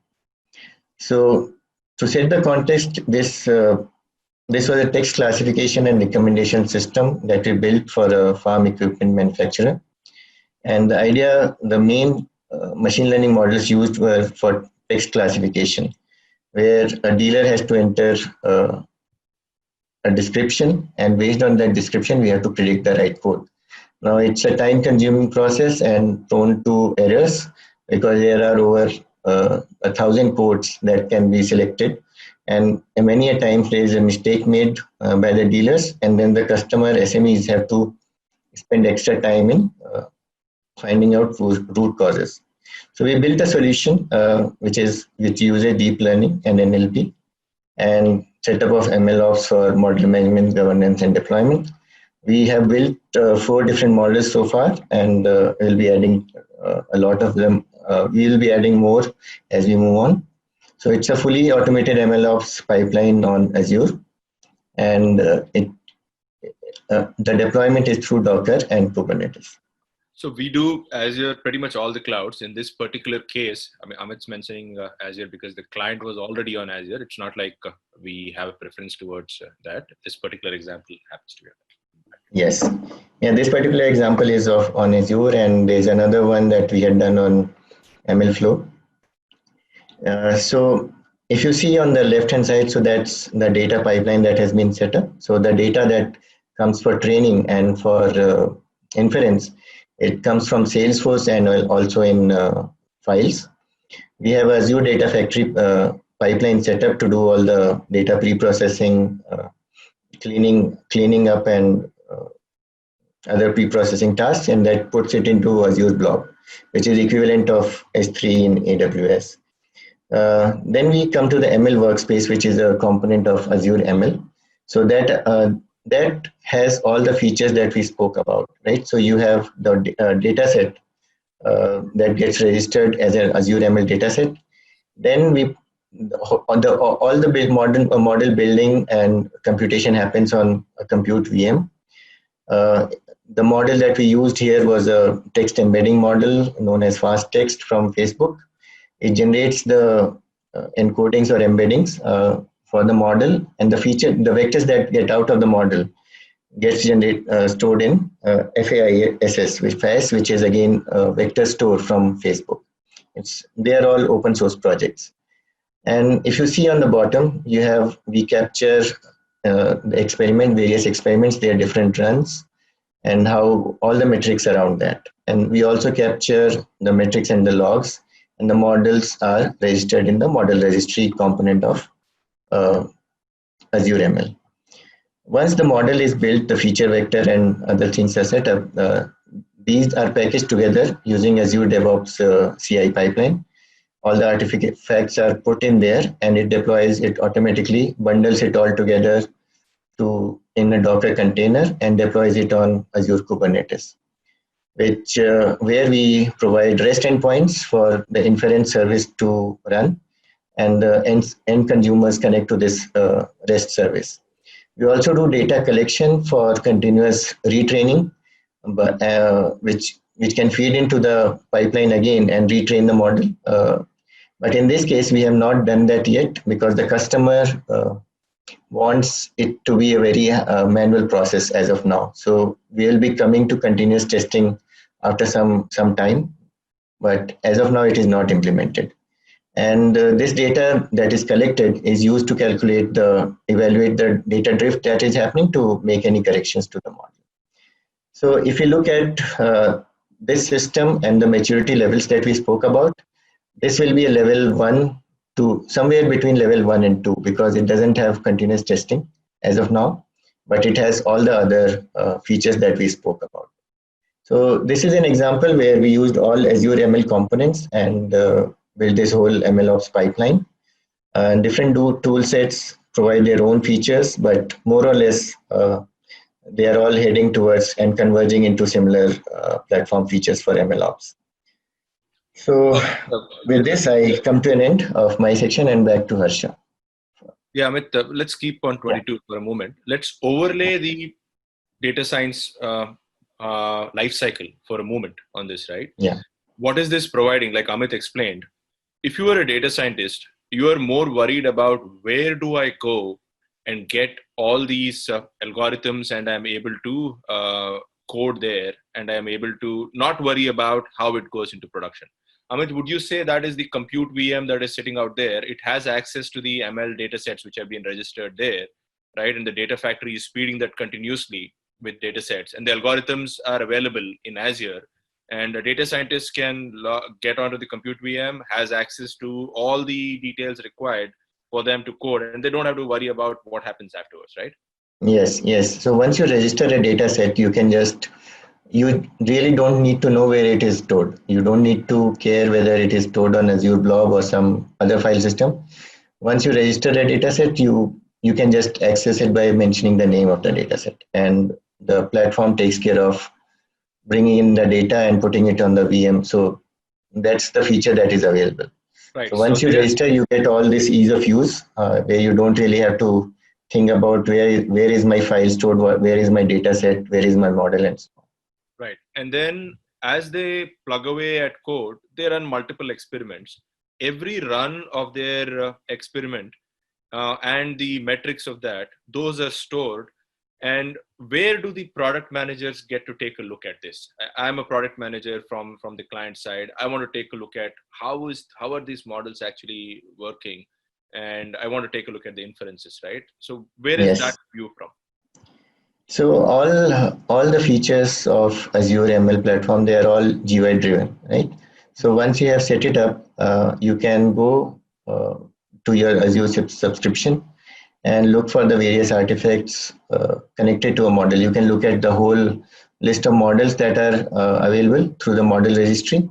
So to set the context, this was a text classification and recommendation system that we built for a farm equipment manufacturer. And the idea, the main machine learning models used were for text classification, where a dealer has to enter a description, and based on that description, we have to predict the right code. Now, it's a time-consuming process and prone to errors because there are over 1,000 codes that can be selected, and many a times there is a mistake made by the dealers, and then the customer SMEs have to spend extra time in finding out root causes. So we built a solution which uses deep learning and NLP and setup of MLOps for model management, governance, and deployment. We have built 4 different models so far, and we'll be adding a lot of them. We will be adding more as we move on. So it's a fully automated MLOps pipeline on Azure, and the deployment is through Docker and Kubernetes. So we do Azure pretty much all the clouds. In this particular case, I mean, Amit's mentioning Azure because the client was already on Azure. It's not like we have a preference towards that. This particular example happens to be. Yes. Yeah, this particular example is on Azure, and there's another one that we had done on MLflow. So if you see on the left-hand side, so that's the data pipeline that has been set up. So the data that comes for training and for inference, it comes from Salesforce and also in files. We have Azure Data Factory pipeline set up to do all the data pre-processing, cleaning up, and other pre-processing tasks, and that puts it into Azure Blob, which is equivalent of S3 in AWS. Then we come to the ML workspace, which is a component of Azure ML. So that has all the features that we spoke about, right? So you have the data set that gets registered as an Azure ML data set. Then all the model building and computation happens on a compute VM. The model that we used here was a text embedding model known as fast text from Facebook. It generates the encodings or embeddings for the model, and the vectors that get out of the model gets stored in FAISS, which is again a vector store from Facebook. They are all open source projects. And if you see on the bottom, we capture the various experiments, their different runs, and how all the metrics around that. And we also capture the metrics and the logs, and the models are registered in the model registry component of Azure ML. Once the model is built, the feature vector and other things are set up. These are packaged together using Azure DevOps CI pipeline. All the artifacts are put in there, and it deploys it automatically, bundles it all together in a Docker container, and deploys it on Azure Kubernetes, where we provide REST endpoints for the inference service to run, and the end consumers connect to this REST service. We also do data collection for continuous retraining, which can feed into the pipeline again and retrain the model. But in this case, we have not done that yet because the customer wants it to be a very manual process as of now. So we'll be coming to continuous testing after some time, but as of now it is not implemented. And this data that is collected is used to evaluate the data drift that is happening to make any corrections to the model. So if you look at this system and the maturity levels that we spoke about, this will be a level 1 to somewhere between level 1 and 2, because it doesn't have continuous testing as of now, but it has all the other features that we spoke about. So this is an example where we used all Azure ML components and built this whole MLOps pipeline. And different tool sets provide their own features, but more or less they are all heading towards and converging into similar platform features for MLOps. So with this, I come to an end of my section and back to Harsha. Yeah, Amit, let's keep on 22 for a moment. Let's overlay the data science life cycle for a moment on this, right? Yeah. What is this providing? Like Amit explained, if you are a data scientist, you are more worried about where do I go and get all these algorithms, and I'm able to code there, and I'm able to not worry about how it goes into production. Amit, would you say that is the compute VM that is sitting out there? It has access to the ML data sets which have been registered there, right? And the data factory is feeding that continuously with data sets, and the algorithms are available in Azure. And a data scientist can get onto the compute VM, has access to all the details required for them to code, and they don't have to worry about what happens afterwards, right? Yes. So once you register a data set, you really don't need to know where it is stored. You don't need to care whether it is stored on Azure Blob or some other file system. Once you register a data set, you can just access it by mentioning the name of the data set, and the platform takes care of bringing in the data and putting it on the VM. So that's the feature that is available. Right. So once you register, you get all this ease of use where you don't really have to think about where is my file stored, where is my data set, where is my model, and so on. Right. And then as they plug away at code, they run multiple experiments. Every run of their experiment and the metrics of that, those are stored. And where do the product managers get to take a look at this? I'm a product manager from the client side. I want to take a look at how are these models actually working, and I want to take a look at the inferences, right? So where is that view from? So all the features of Azure ML platform, they are all GUI driven, right? So once you have set it up, you can go to your Azure subscription and look for the various artifacts connected to a model. You can look at the whole list of models that are available through the model registry.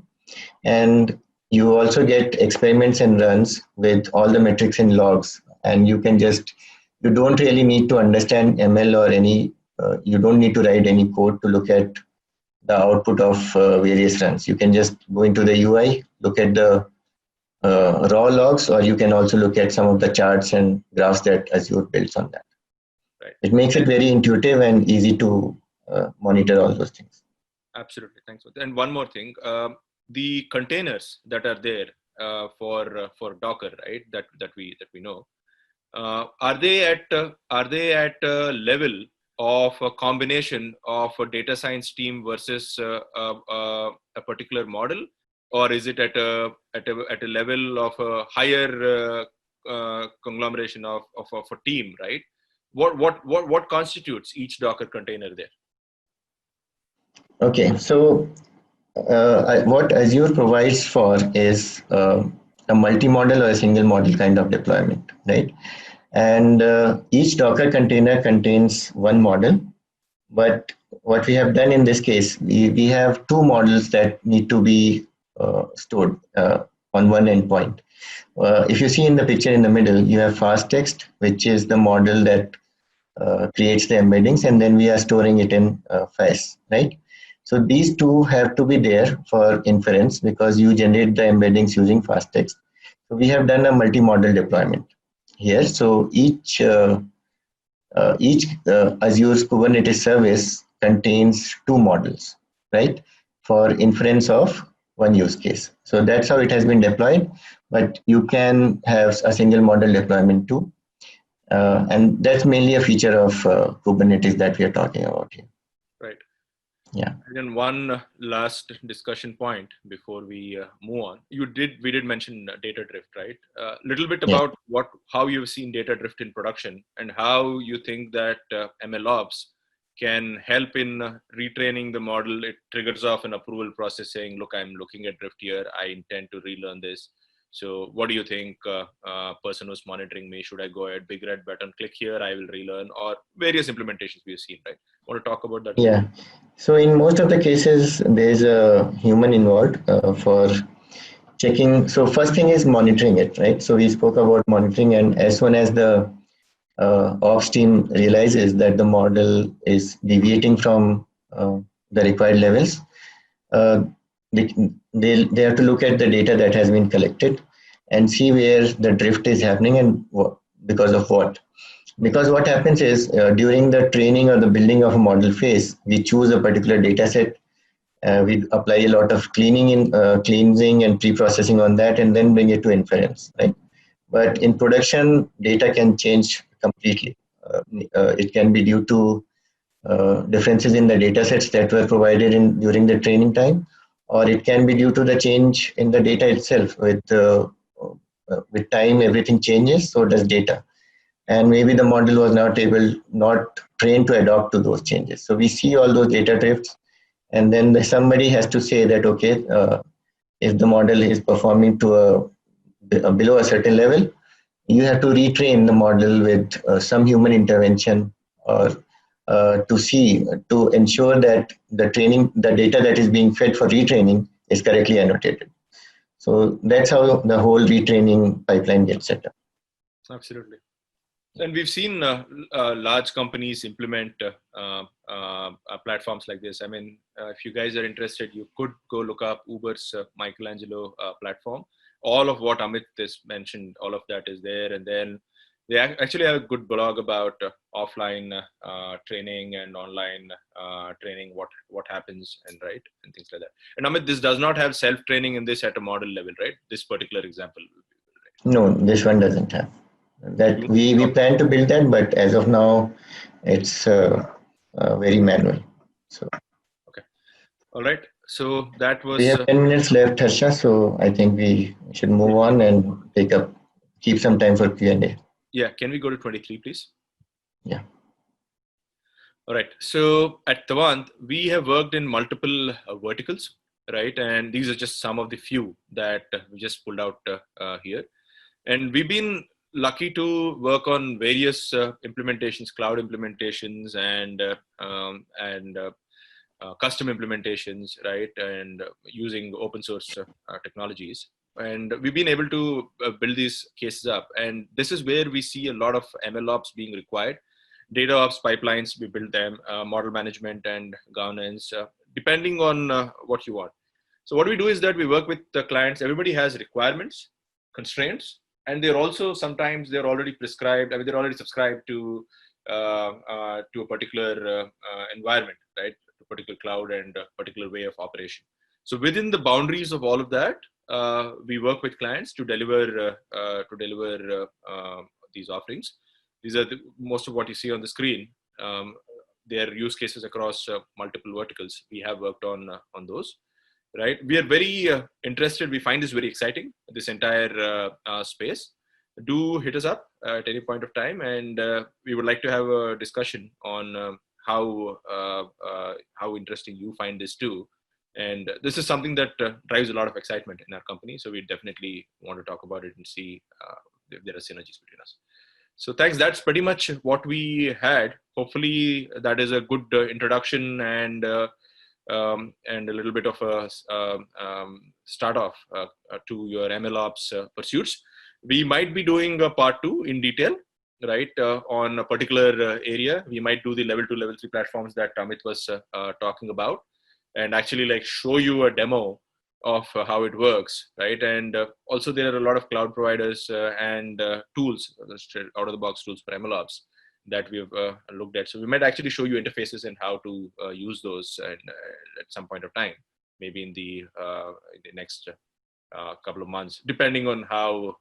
And you also get experiments and runs with all the metrics and logs. And you don't really need to understand ML or you don't need to write any code to look at the output of various runs. You can just go into the UI, look at the raw logs, or you can also look at some of the charts and graphs that Azure builds on that. Right. It makes it very intuitive and easy to monitor all those things. Absolutely, thanks. And one more thing, the containers that are there for Docker, right? That we know, are they at a level of a combination of a data science team versus a particular model? Or is it at a level of a higher conglomeration of a team, right? What constitutes each Docker container there? Okay, so what Azure provides for is a multi-model or a single model kind of deployment, right? And each Docker container contains one model, but what we have done in this case, we have two models that need to be stored on one endpoint. If you see in the picture in the middle, you have fast text, which is the model that creates the embeddings, and then we are storing it in FAS, right? So these two have to be there for inference because you generate the embeddings using fast text. So we have done a multi-model deployment here. So each Azure's Kubernetes service contains two models, right, for inference of one use case. So that's how it has been deployed, but you can have a single model deployment too. And that's mainly a feature of Kubernetes that we are talking about here. Right. Yeah. And then one last discussion point before we move on. We did mention data drift, right? A little bit about how you've seen data drift in production and how you think that MLOps can help in retraining the model. It triggers off an approval process saying, look, I'm looking at drift here. I intend to relearn this. So what do you think, person who's monitoring me? Should I go ahead, big red button, click here, I will relearn, or various implementations we've seen, right? Want to talk about that? Yeah. So in most of the cases, there's a human involved for checking. So first thing is monitoring it, right? So we spoke about monitoring, and as soon as the ops team realizes that the model is deviating from the required levels, uh, they, they have to look at the data that has been collected and see where the drift is happening and because of what. Because what happens is during the training or the building of a model phase, we choose a particular data set. We apply a lot of cleansing and pre-processing on that, and then bring it to inference, right? But in production, data can change completely. It can be due to differences in the data sets that were provided during the training time, or it can be due to the change in the data itself. With time, everything changes, so does data. And maybe the model was not trained to adapt to those changes. So we see all those data drifts, and then somebody has to say that, okay, if the model is performing to below a certain level, you have to retrain the model with some human intervention, or to ensure that the data that is being fed for retraining is correctly annotated. So that's how the whole retraining pipeline gets set up. Absolutely. And we've seen large companies implement platforms like this. I mean, if you guys are interested, you could go look up Uber's Michelangelo platform. All of what Amit has mentioned, all of that is there. And then they actually have a good blog about offline training and online training, what happens and things like that. And Amit, this does not have self-training in this at a model level, right? This particular example. Right? No, this one doesn't have. That we plan to build that, but as of now, it's very manual. So okay, all right. So that was. We have 10 minutes left, Harsha. So I think we should move on and keep some time for Q&A. Yeah, can we go to 23, please? Yeah. All right. So at Tavant, we have worked in multiple verticals, right? And these are just some of the few that we just pulled out here. And we've been lucky to work on various implementations, cloud implementations, and custom implementations, right? And using open source technologies. And we've been able to build these cases up. And this is where we see a lot of MLOps being required. Data ops pipelines, we build them, model management and governance, depending on what you want. So what we do is that we work with the clients. Everybody has requirements, constraints, and they're also sometimes they're already prescribed. I mean, they're already subscribed to a particular environment, right? A particular cloud and a particular way of operation. So within the boundaries of all of that, we work with clients to deliver these offerings. These are most of what you see on the screen. They are use cases across multiple verticals. We have worked on those. Right, we are very interested. We find this very exciting. This entire space. Do hit us up at any point of time, and we would like to have a discussion on how interesting you find this too. And this is something that drives a lot of excitement in our company. So we definitely want to talk about it and see if there are synergies between us. So thanks. That's pretty much what we had. Hopefully, that is a good introduction and a little bit of a start off to your MLOps pursuits. We might be doing a part 2 in detail, right, on a particular area. We might do the level 2, level 3 platforms that Amit was talking about, and actually like show you a demo of how it works, right? And also there are a lot of cloud providers and tools, out of the box tools for MLOps that we've looked at. So we might actually show you interfaces and how to use those at some point of time, maybe in the next couple of months, depending on how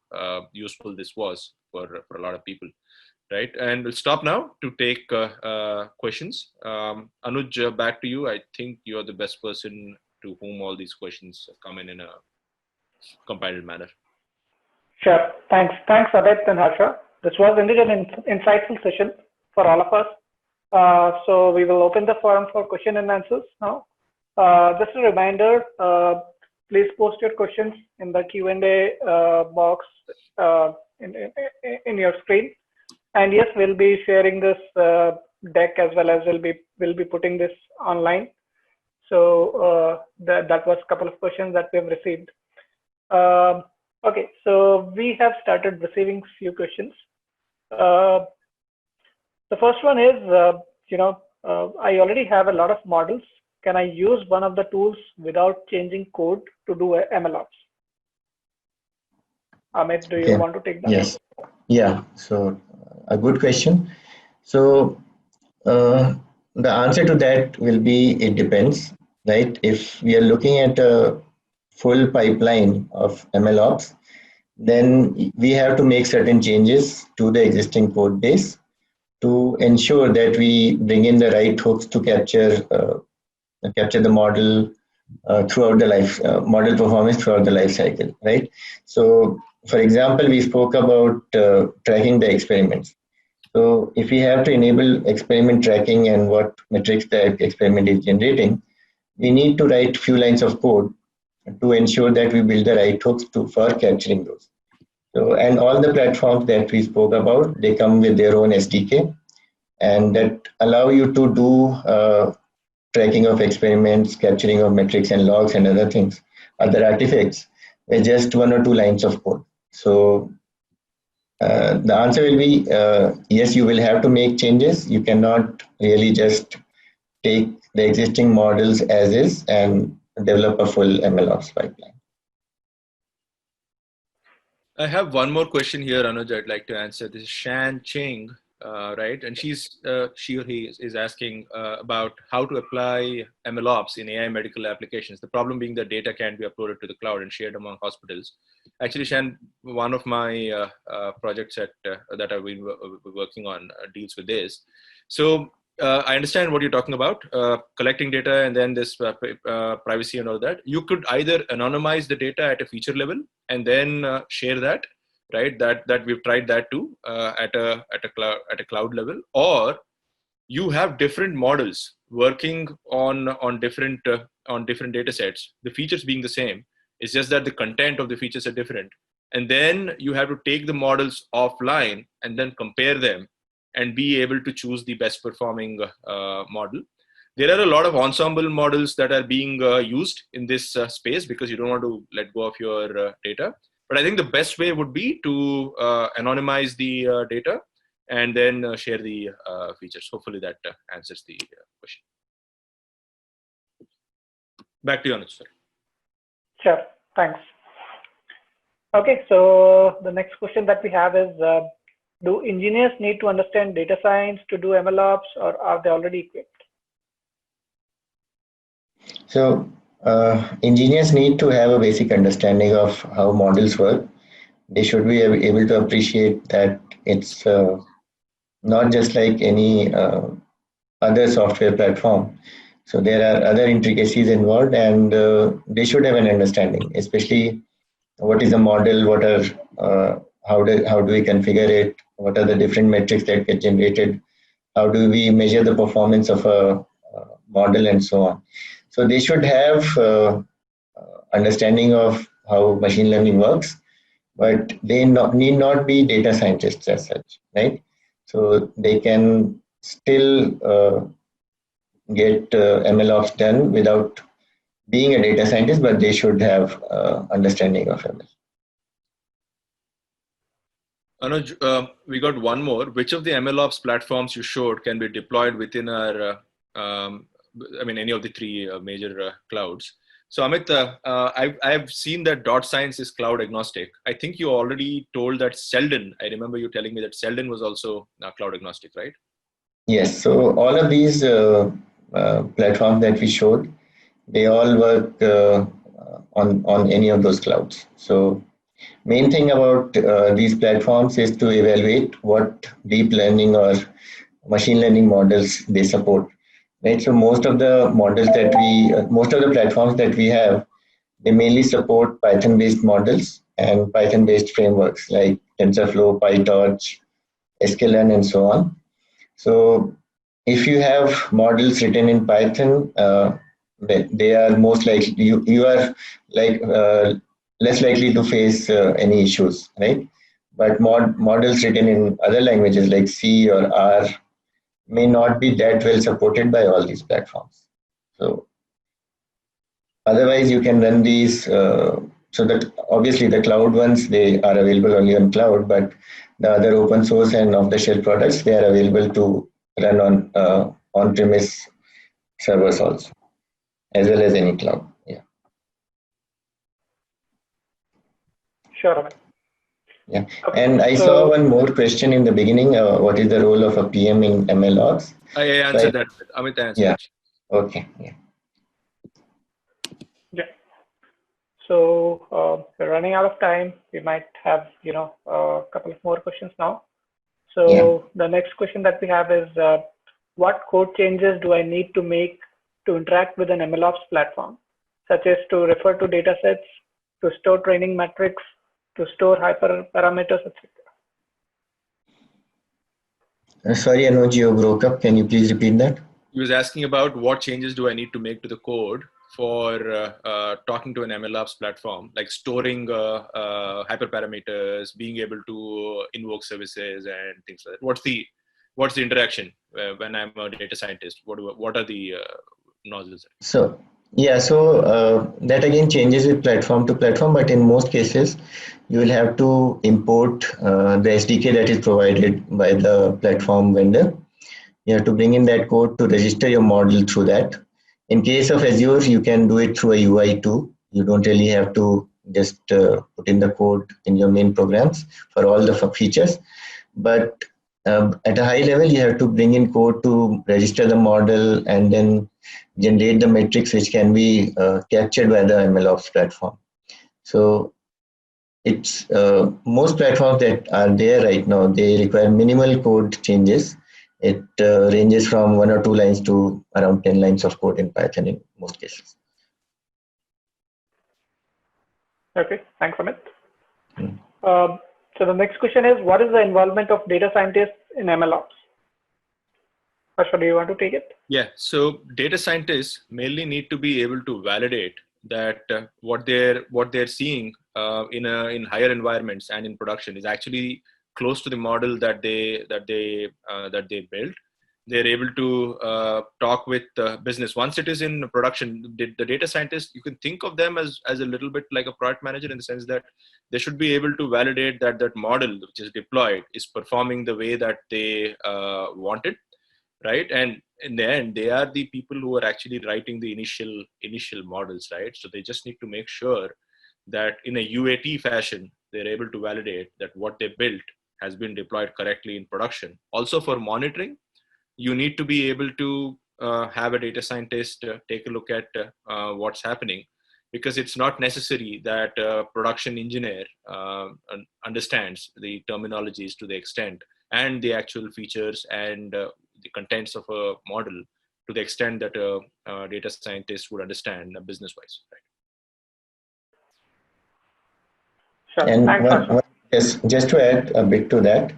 useful this was for a lot of people. right? And we'll stop now to take questions. Anuj, back to you. I think you're the best person to whom all these questions come in a compiled manner. Sure. Thanks, Amit and Harsha. This was indeed an insightful session for all of us. So we will open the forum for question and answers now. Just a reminder, please post your questions in the Q&A box in your screen. And yes, we'll be sharing this deck as well as we'll be putting this online. So that was a couple of questions that we have received. Okay, so we have started receiving few questions. The first one is, I already have a lot of models. Can I use one of the tools without changing code to do MLOps? Amit, do you want to take that? Yes. Yeah. So a good question. So the answer to that will be, it depends, right? If we are looking at a full pipeline of MLOps, then we have to make certain changes to the existing code base to ensure that we bring in the right hooks to capture the model throughout the model performance throughout the life cycle, right? So, for example, we spoke about tracking the experiments. So, if we have to enable experiment tracking and what metrics the experiment is generating, we need to write few lines of code to ensure that we build the right hooks for capturing those. So, and all the platforms that we spoke about, they come with their own SDK, and that allow you to do tracking of experiments, capturing of metrics and logs and other artifacts with just 1 or 2 lines of code. So the answer will be yes, you will have to make changes. You cannot really just take the existing models as is and develop a full MLOps pipeline. I have one more question here, Anuj, I'd like to answer. This is Shan Ching, right? And she or he is asking about how to apply MLOps in AI medical applications. The problem being that data can't be uploaded to the cloud and shared among hospitals. Actually, Shan, one of my projects that I've been working on deals with this. So I understand what you're talking about, collecting data and then this privacy and all that. You could either anonymize the data at a feature level and then share that, right? That we've tried that too at a cloud level, or you have different models working on different data sets. The features being the same, it's just that the content of the features are different, and then you have to take the models offline and then compare them and be able to choose the best performing model. There are a lot of ensemble models that are being used in this space because you don't want to let go of your data. But I think the best way would be to anonymize the data and then share the features. Hopefully that answers the question. Back to you, Anuj, sir. Sure, thanks. Okay, so the next question that we have is, do engineers need to understand data science to do MLOps, or are they already equipped? So engineers need to have a basic understanding of how models work. They should be able to appreciate that it's not just like any other software platform. So there are other intricacies involved, and they should have an understanding, especially what is a model, what are how do we configure it, what are the different metrics that get generated, how do we measure the performance of a model, and so on. So they should have understanding of how machine learning works, but they need not be data scientists as such, right? So they can still get MLOps done without being a data scientist, but they should have understanding of ML. Anuj, we got one more. Which of the MLOps platforms you showed can be deployed within our, any of the 3 major clouds? So Amit, I've seen that Dot Science is cloud agnostic. I think you already told that Selden. I remember you telling me that Selden was also cloud agnostic, right? Yes. So all of these platforms that we showed, they all work on any of those clouds. So Main thing about these platforms is to evaluate what deep learning or machine learning models they support. Right. So most of the models that most of the platforms that we have, they mainly support Python-based models and Python-based frameworks like TensorFlow, PyTorch, sklearn, and so on. So if you have models written in Python, they are most likely you are like less likely to face any issues, right? But models written in other languages like C or R may not be that well supported by all these platforms. So otherwise, you can run these. So that obviously the cloud ones, they are available only on cloud, but the other open source and off-the-shelf products, they are available to run on on-premise servers also, as well as any cloud. Yeah. Sure, Amit. Yeah. Okay, And I so saw one more question in the beginning. What is the role of a PM in MLOps? I answered that. Amit answered Yeah. it. Okay. Yeah. yeah. So we're running out of time. We might have, a couple of more questions now. So the next question that we have is, what code changes do I need to make to interact with an MLOps platform, such as to refer to data sets, to store training metrics, to store hyperparameters, etc. Sorry, Anuj, you broke up. Can you please repeat that? He was asking about what changes do I need to make to the code for talking to an MLOps platform, like storing hyperparameters, being able to invoke services and things like that. What's the interaction when I'm a data scientist? What are the nozzles? So that again changes with platform to platform, but in most cases, you will have to import the SDK that is provided by the platform vendor. You have to bring in that code to register your model through that. In case of Azure, you can do it through a UI too. You don't really have to just put in the code in your main programs for all the features. But at a high level, you have to bring in code to register the model and then generate the metrics which can be captured by the MLOps platform. So it's most platforms that are there right now, they require minimal code changes. It ranges from 1 or 2 lines to around 10 lines of code in Python in most cases. Okay, thanks, Amit. So the next question is, what is the involvement of data scientists in MLOps? Harsha, do you want to take it? Yeah, so data scientists mainly need to be able to validate that what they're seeing in higher environments and in production is actually close to the model that they built. They're able to talk with business once it is in production. The data scientist, you can think of them as a little bit like a product manager, in the sense that they should be able to validate that that model which is deployed is performing the way that they wanted, right? And in the end, they are the people who are actually writing the initial models, right? So they just need to make sure that in a UAT fashion, they're able to validate that what they built has been deployed correctly in production. Also, for monitoring, you need to be able to have a data scientist take a look at what's happening, because it's not necessary that a production engineer understands the terminologies to the extent and the actual features and the contents of a model to the extent that a data scientist would understand business wise, right? Sure. And Thanks, yes, just to add a bit to that,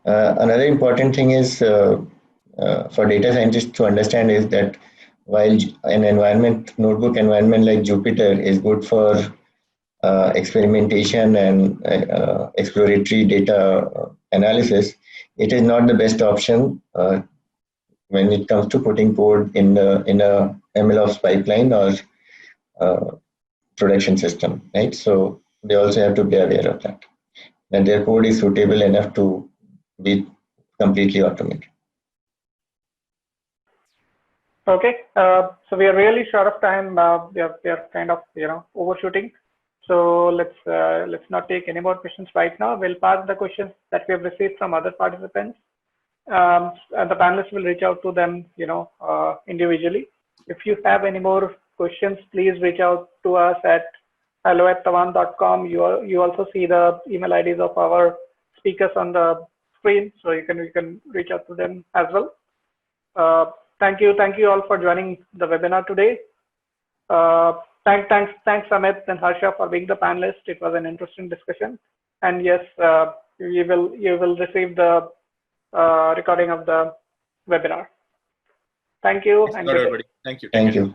another important thing is for data scientists to understand is that while an notebook environment like Jupyter is good for experimentation and exploratory data analysis, it is not the best option when it comes to putting code in a MLOps pipeline or production system, right? So they also have to be aware of that, and their code is suitable enough to be completely automated. Okay, so we are really short of time. We are kind of overshooting. So let's not take any more questions right now. We'll pass the questions that we have received from other participants, and the panelists will reach out to them individually. If you have any more questions, please reach out to us at hello@tavant.com. You also see the email IDs of our speakers on the screen, so you can reach out to them as well. Thank you all for joining the webinar today. Thanks Amit and Harsha for being the panelists. It was an interesting discussion, and yes, you will receive the recording of the webinar. Thank you. Thanks, everybody. Thank you. Thank you.